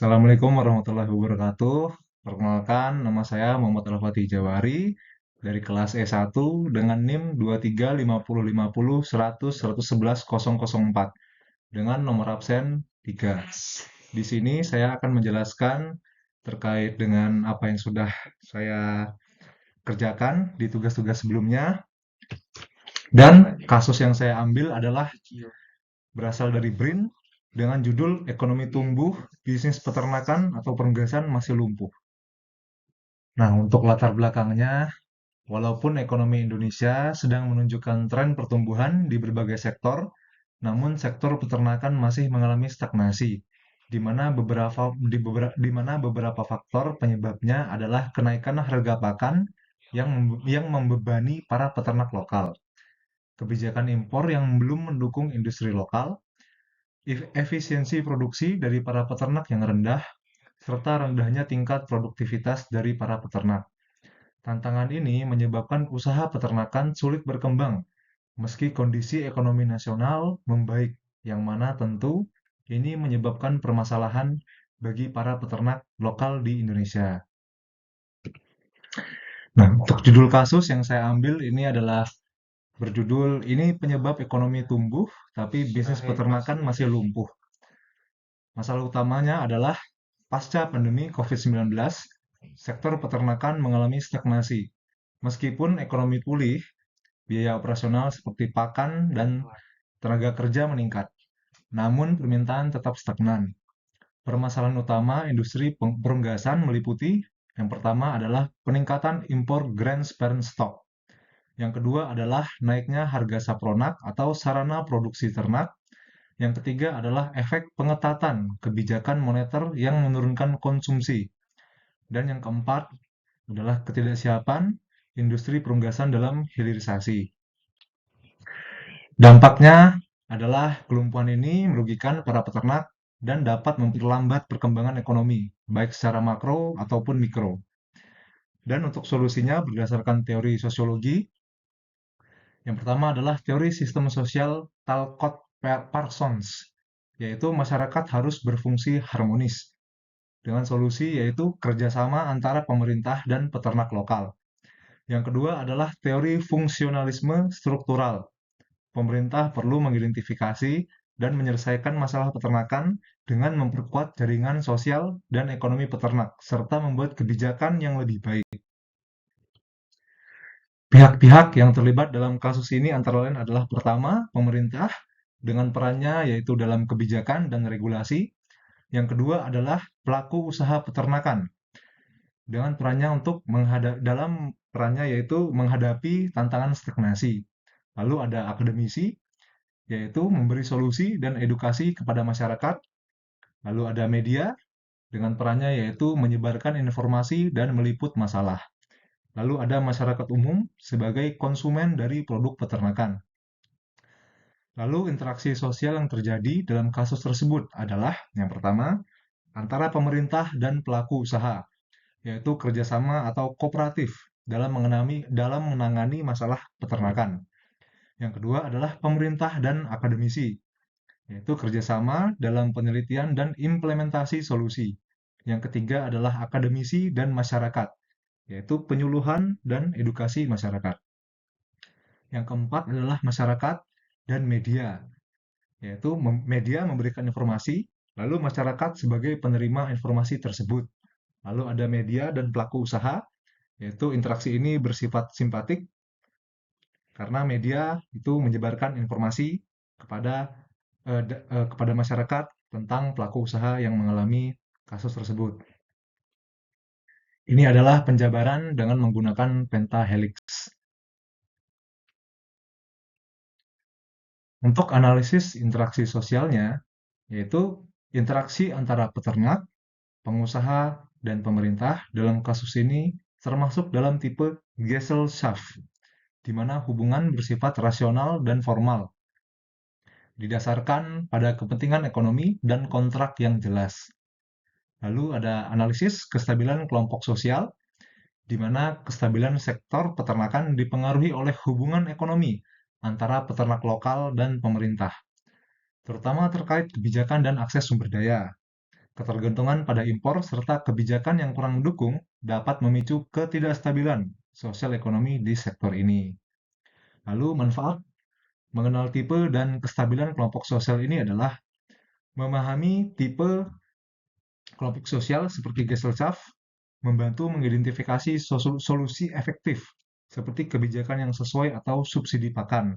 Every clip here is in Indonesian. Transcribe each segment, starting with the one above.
Assalamualaikum warahmatullahi wabarakatuh. Perkenalkan, nama saya Muhammad Al-Fatih Jawari dari kelas E1 dengan NIM 2350501001110004 dengan nomor absen 3. Di sini saya akan menjelaskan terkait dengan apa yang sudah saya kerjakan di tugas-tugas sebelumnya, dan kasus yang saya ambil adalah berasal dari BRIN dengan judul Ekonomi Tumbuh, Bisnis Peternakan atau Perunggasan Masih Lumpuh. Nah, untuk latar belakangnya, walaupun ekonomi Indonesia sedang menunjukkan tren pertumbuhan di berbagai sektor, namun sektor peternakan masih mengalami stagnasi, di mana beberapa faktor penyebabnya adalah kenaikan harga pakan yang membebani para peternak lokal, kebijakan impor yang belum mendukung industri lokal, efisiensi produksi dari para peternak yang rendah, serta rendahnya tingkat produktivitas dari para peternak. Tantangan ini menyebabkan usaha peternakan sulit berkembang meski kondisi ekonomi nasional membaik, yang mana tentu ini menyebabkan permasalahan bagi para peternak lokal di Indonesia. Nah, untuk judul kasus yang saya ambil ini adalah berjudul "Ini Penyebab Ekonomi Tumbuh, tapi Bisnis Peternakan Masih Lumpuh". Masalah utamanya adalah pasca pandemi COVID-19, sektor peternakan mengalami stagnasi. Meskipun ekonomi pulih, biaya operasional seperti pakan dan tenaga kerja meningkat, namun permintaan tetap stagnan. Permasalahan utama industri perunggasan meliputi: yang pertama adalah peningkatan impor grain parent stock. Yang kedua adalah naiknya harga sapronak atau sarana produksi ternak. Yang ketiga adalah efek pengetatan kebijakan moneter yang menurunkan konsumsi. Dan yang keempat adalah ketidaksiapan industri perunggasan dalam hilirisasi. Dampaknya adalah kelumpuhan ini merugikan para peternak dan dapat memperlambat perkembangan ekonomi, baik secara makro ataupun mikro. Dan untuk solusinya berdasarkan teori sosiologi, yang pertama adalah teori sistem sosial Talcott-Parsons, yaitu masyarakat harus berfungsi harmonis, dengan solusi yaitu kerjasama antara pemerintah dan peternak lokal. Yang kedua adalah teori fungsionalisme struktural. Pemerintah perlu mengidentifikasi dan menyelesaikan masalah peternakan dengan memperkuat jaringan sosial dan ekonomi peternak, serta membuat kebijakan yang lebih baik. Pihak-pihak yang terlibat dalam kasus ini antara lain adalah: pertama, pemerintah dengan perannya yaitu dalam kebijakan dan regulasi. Yang kedua adalah pelaku usaha peternakan dengan perannya yaitu menghadapi tantangan stagnasi. Lalu ada akademisi, yaitu memberi solusi dan edukasi kepada masyarakat. Lalu ada media, dengan perannya yaitu menyebarkan informasi dan meliput masalah. Lalu ada masyarakat umum sebagai konsumen dari produk peternakan. Lalu interaksi sosial yang terjadi dalam kasus tersebut adalah: yang pertama, antara pemerintah dan pelaku usaha, yaitu kerjasama atau kooperatif dalam menangani masalah peternakan. Yang kedua adalah pemerintah dan akademisi, yaitu kerjasama dalam penelitian dan implementasi solusi. Yang ketiga adalah akademisi dan masyarakat, yaitu penyuluhan dan edukasi masyarakat. Yang keempat adalah masyarakat dan media, yaitu media memberikan informasi, lalu masyarakat sebagai penerima informasi tersebut. Lalu ada media dan pelaku usaha, yaitu interaksi ini bersifat simpatik, karena media itu menyebarkan informasi kepada masyarakat tentang pelaku usaha yang mengalami kasus tersebut. Ini adalah penjabaran dengan menggunakan pentahelix. Untuk analisis interaksi sosialnya, yaitu interaksi antara peternak, pengusaha, dan pemerintah dalam kasus ini termasuk dalam tipe Gesellschaft, di mana hubungan bersifat rasional dan formal, didasarkan pada kepentingan ekonomi dan kontrak yang jelas. Lalu ada analisis kestabilan kelompok sosial, di mana kestabilan sektor peternakan dipengaruhi oleh hubungan ekonomi antara peternak lokal dan pemerintah, terutama terkait kebijakan dan akses sumber daya. Ketergantungan pada impor serta kebijakan yang kurang mendukung dapat memicu ketidakstabilan sosial ekonomi di sektor ini. Lalu manfaat mengenal tipe dan kestabilan kelompok sosial ini adalah memahami tipe kelompok sosial seperti Gesellschaft membantu mengidentifikasi solusi efektif seperti kebijakan yang sesuai atau subsidi pakan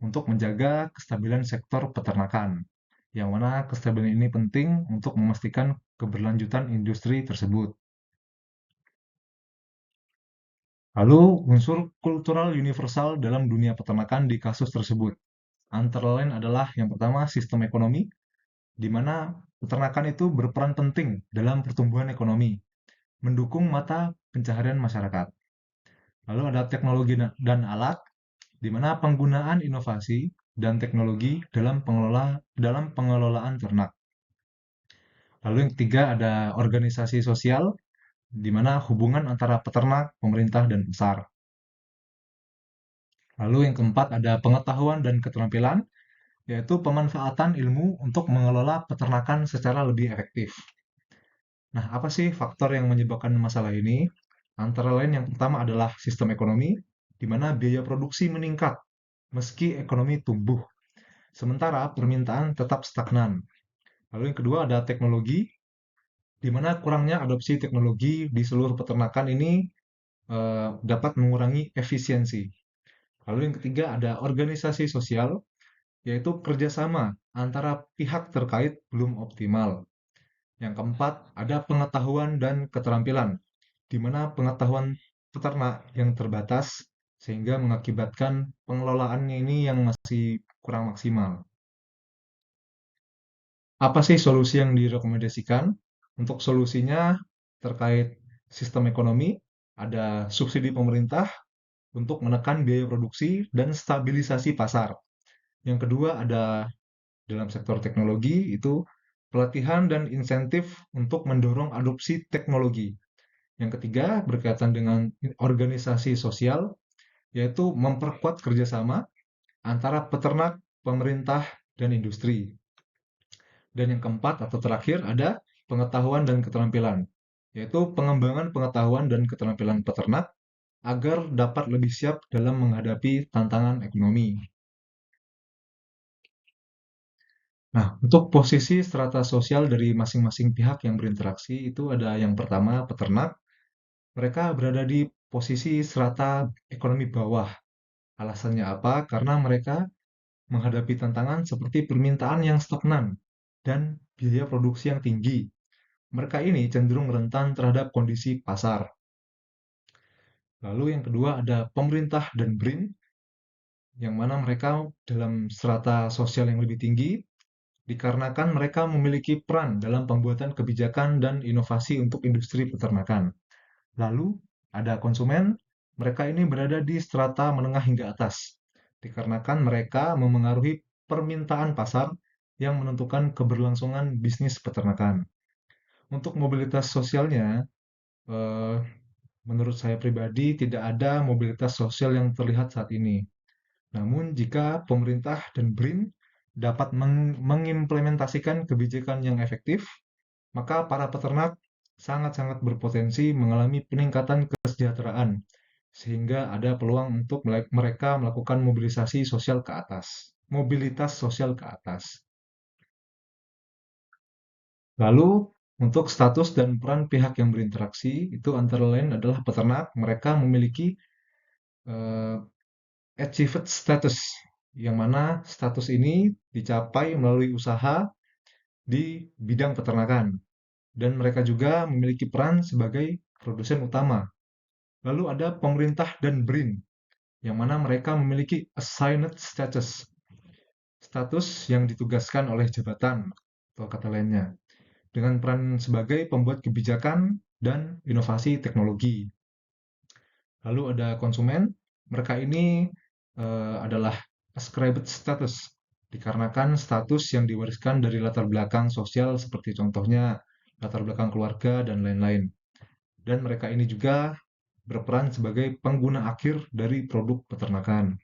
untuk menjaga kestabilan sektor peternakan. Yang mana kestabilan ini penting untuk memastikan keberlanjutan industri tersebut. Lalu unsur kultural universal dalam dunia peternakan di kasus tersebut. Antara lain adalah yang pertama sistem ekonomi, di mana peternakan itu berperan penting dalam pertumbuhan ekonomi, mendukung mata pencaharian masyarakat. Lalu ada teknologi dan alat, di mana penggunaan inovasi dan teknologi dalam pengelolaan ternak. Lalu yang ketiga ada organisasi sosial, di mana hubungan antara peternak, pemerintah, dan pasar. Lalu yang keempat ada pengetahuan dan keterampilan, yaitu pemanfaatan ilmu untuk mengelola peternakan secara lebih efektif. Nah, apa sih faktor yang menyebabkan masalah ini? Antara lain yang pertama adalah sistem ekonomi, di mana biaya produksi meningkat meski ekonomi tumbuh, sementara permintaan tetap stagnan. Lalu yang kedua ada teknologi, di mana kurangnya adopsi teknologi di seluruh peternakan ini dapat mengurangi efisiensi. Lalu yang ketiga ada organisasi sosial, yaitu kerjasama antara pihak terkait belum optimal. Yang keempat, ada pengetahuan dan keterampilan, di mana pengetahuan peternak yang terbatas sehingga mengakibatkan pengelolaannya ini yang masih kurang maksimal. Apa sih solusi yang direkomendasikan? Untuk solusinya terkait sistem ekonomi, ada subsidi pemerintah untuk menekan biaya produksi dan stabilisasi pasar. Yang kedua ada dalam sektor teknologi itu pelatihan dan insentif untuk mendorong adopsi teknologi. Yang ketiga berkaitan dengan organisasi sosial, yaitu memperkuat kerjasama antara peternak, pemerintah, dan industri. Dan yang keempat atau terakhir ada pengetahuan dan keterampilan, yaitu pengembangan pengetahuan dan keterampilan peternak agar dapat lebih siap dalam menghadapi tantangan ekonomi. Nah, untuk posisi strata sosial dari masing-masing pihak yang berinteraksi itu ada yang pertama peternak, mereka berada di posisi strata ekonomi bawah. Alasannya apa? Karena mereka menghadapi tantangan seperti permintaan yang stagnan dan biaya produksi yang tinggi. Mereka ini cenderung rentan terhadap kondisi pasar. Lalu yang kedua ada pemerintah dan BRIN, yang mana mereka dalam strata sosial yang lebih tinggi, dikarenakan mereka memiliki peran dalam pembuatan kebijakan dan inovasi untuk industri peternakan. Lalu ada konsumen, mereka ini berada di strata menengah hingga atas, dikarenakan mereka memengaruhi permintaan pasar yang menentukan keberlangsungan bisnis peternakan. Untuk mobilitas sosialnya, eh, menurut saya pribadi tidak ada mobilitas sosial yang terlihat saat ini. Namun jika pemerintah dan BRIN dapat mengimplementasikan kebijakan yang efektif, maka para peternak sangat-sangat berpotensi mengalami peningkatan kesejahteraan, sehingga ada peluang untuk mereka melakukan mobilisasi sosial ke atas, mobilitas sosial ke atas. Lalu, untuk status dan peran pihak yang berinteraksi, itu antara lain adalah peternak, mereka memiliki eh, achieved status, yang mana status ini dicapai melalui usaha di bidang peternakan. Dan mereka juga memiliki peran sebagai produsen utama. Lalu ada pemerintah dan BRIN, yang mana mereka memiliki assigned status, status yang ditugaskan oleh jabatan atau kata lainnya, dengan peran sebagai pembuat kebijakan dan inovasi teknologi. Lalu ada konsumen, mereka ini adalah ascribed status, dikarenakan status yang diwariskan dari latar belakang sosial seperti contohnya latar belakang keluarga dan lain-lain. Dan mereka ini juga berperan sebagai pengguna akhir dari produk peternakan.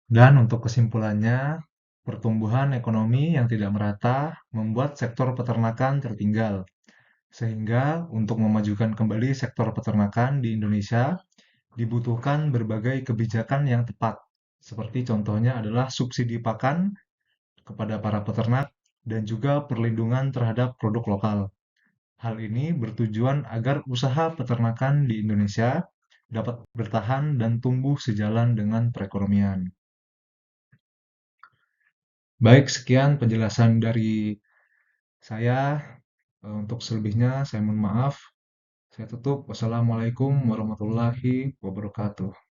Dan untuk kesimpulannya, Pertumbuhan ekonomi yang tidak merata membuat sektor peternakan tertinggal, sehingga untuk memajukan kembali sektor peternakan di Indonesia dibutuhkan berbagai kebijakan yang tepat. Seperti contohnya adalah subsidi pakan kepada para peternak dan juga perlindungan terhadap produk lokal. Hal ini bertujuan agar usaha peternakan di Indonesia dapat bertahan dan tumbuh sejalan dengan perekonomian. Baik, sekian penjelasan dari saya. Untuk selebihnya, saya mohon maaf. Saya tutup. Wassalamualaikum warahmatullahi wabarakatuh.